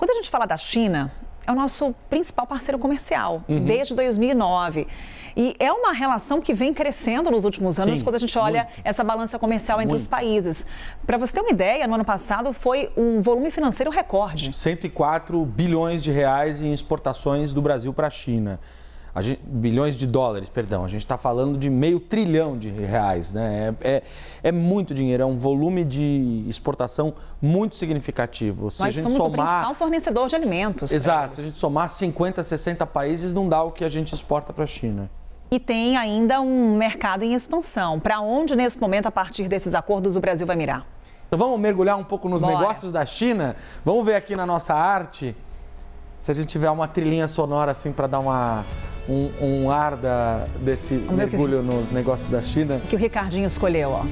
Quando a gente fala da China, é o nosso principal parceiro comercial, desde 2009. E é uma relação que vem crescendo nos últimos anos. Sim, quando a gente olha essa balança comercial entre os países. Para você ter uma ideia, no ano passado foi um volume financeiro recorde. 104 bilhões de reais em exportações do Brasil para a China. Bilhões de dólares, perdão. A gente está falando de R$500 bilhão de reais, né? É muito dinheiro, é um volume de exportação muito significativo. Nós somos o principal fornecedor de alimentos. Exato. Se a gente somar 50, 60 países, não dá o que a gente exporta para a China. E tem ainda um mercado em expansão. Para onde, nesse momento, a partir desses acordos, o Brasil vai mirar? Então vamos mergulhar um pouco nos negócios da China? Vamos ver aqui na nossa arte, se a gente tiver uma trilhinha sonora assim para dar um ar desse mergulho nos negócios da China. Que o Ricardinho escolheu, ó.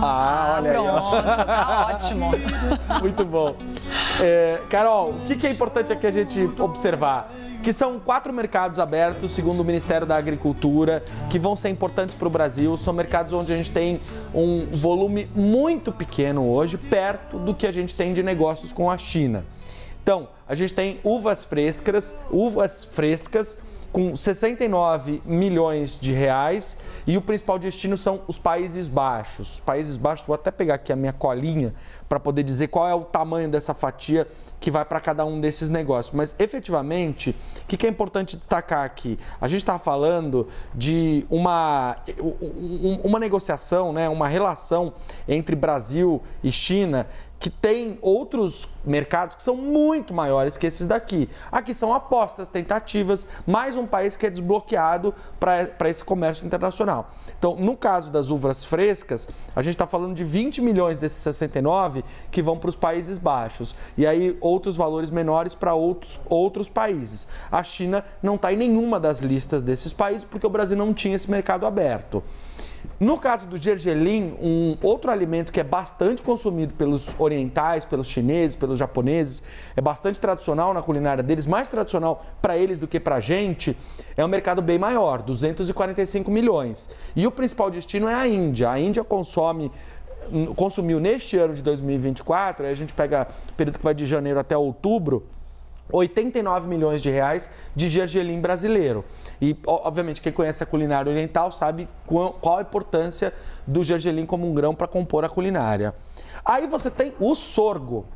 Ah, olha aí. Pronto, tá ótimo. Muito bom. Carol, o que é importante aqui a gente observar? Que são 4 mercados abertos, segundo o Ministério da Agricultura, que vão ser importantes para o Brasil. São mercados onde a gente tem um volume muito pequeno hoje, perto do que a gente tem de negócios com a China. Então, a gente tem uvas frescas com 69 milhões de reais e o principal destino são os Países Baixos. Os Países Baixos, vou até pegar aqui a minha colinha para poder dizer qual é o tamanho dessa fatia que vai para cada um desses negócios. Mas, efetivamente, o que é importante destacar aqui? A gente está falando de uma negociação, né, uma relação entre Brasil e China que tem outros mercados que são muito maiores que esses daqui. Aqui são apostas, tentativas, mais um país que é desbloqueado para esse comércio internacional. Então, no caso das uvas frescas, a gente está falando de 20 milhões desses 69 que vão para os Países Baixos. E aí, outros valores menores para outros países. A China não está em nenhuma das listas desses países porque o Brasil não tinha esse mercado aberto. No caso do gergelim, um outro alimento que é bastante consumido pelos orientais, pelos chineses, pelos japoneses, é bastante tradicional na culinária deles, mais tradicional para eles do que para a gente, é um mercado bem maior, 245 milhões. E o principal destino é a Índia. A Índia consumiu neste ano de 2024, aí a gente pega o período que vai de janeiro até outubro, 89 milhões de reais de gergelim brasileiro. E, obviamente, quem conhece a culinária oriental sabe qual a importância do gergelim como um grão para compor a culinária. Aí você tem o sorgo.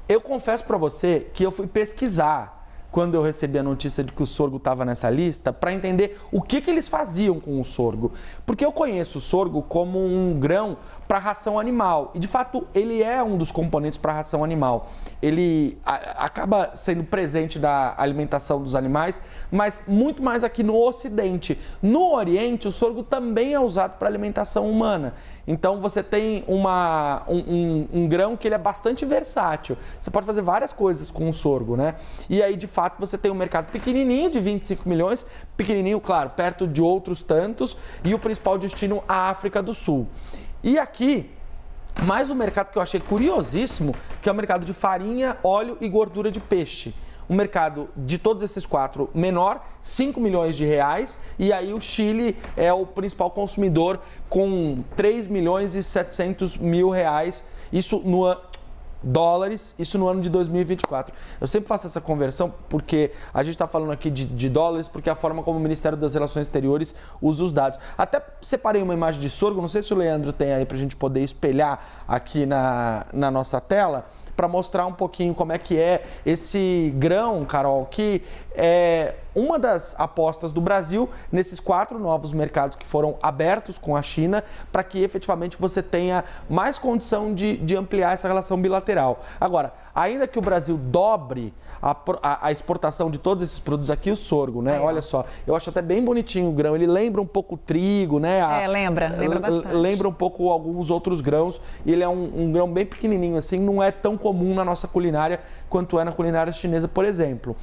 Eu confesso para você que eu fui pesquisar quando eu recebi a notícia de que o sorgo estava nessa lista, para entender o que eles faziam com o sorgo. Porque eu conheço o sorgo como um grão para ração animal. E, de fato, ele é um dos componentes para ração animal. Ele acaba sendo presente na alimentação dos animais, mas muito mais aqui no Ocidente. No Oriente, o sorgo também é usado para alimentação humana. Então, você tem um grão que ele é bastante versátil. Você pode fazer várias coisas com o sorgo, né? E aí, de fato, você tem um mercado pequenininho de 25 milhões, pequenininho, claro, perto de outros tantos, e o principal destino, a África do Sul. E aqui, mais um mercado que eu achei curiosíssimo, que é o mercado de farinha, óleo e gordura de peixe. O mercado de todos esses 4 menor, 5 milhões de reais, e aí o Chile é o principal consumidor com 3 milhões e 700 mil reais, dólares, isso no ano de 2024. Eu sempre faço essa conversão porque a gente está falando aqui de dólares, porque é a forma como o Ministério das Relações Exteriores usa os dados. Até separei uma imagem de sorgo, não sei se o Leandro tem aí para a gente poder espelhar aqui na nossa tela, para mostrar um pouquinho como é que é esse grão, Carol, que é uma das apostas do Brasil nesses 4 novos mercados que foram abertos com a China, para que efetivamente você tenha mais condição de ampliar essa relação bilateral. Agora, ainda que o Brasil dobre a exportação de todos esses produtos aqui, o sorgo, né? Olha só, eu acho até bem bonitinho o grão, ele lembra um pouco o trigo, né? Lembra bastante. Lembra um pouco alguns outros grãos, e ele é um grão bem pequenininho assim, não é tão comum na nossa culinária quanto é na culinária chinesa, por exemplo.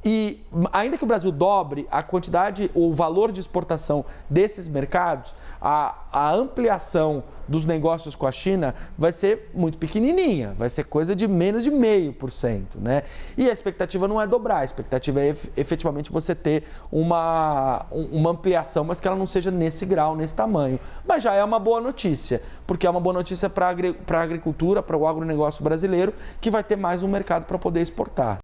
E ainda que o Brasil dobre a quantidade, o valor de exportação desses mercados, a ampliação dos negócios com a China vai ser muito pequenininha, vai ser coisa de menos de 0,5%, né? E a expectativa não é dobrar, a expectativa é efetivamente você ter uma ampliação, mas que ela não seja nesse grau, nesse tamanho. Mas já é uma boa notícia, porque é uma boa notícia para a agricultura, para o agronegócio brasileiro, que vai ter mais um mercado para poder exportar.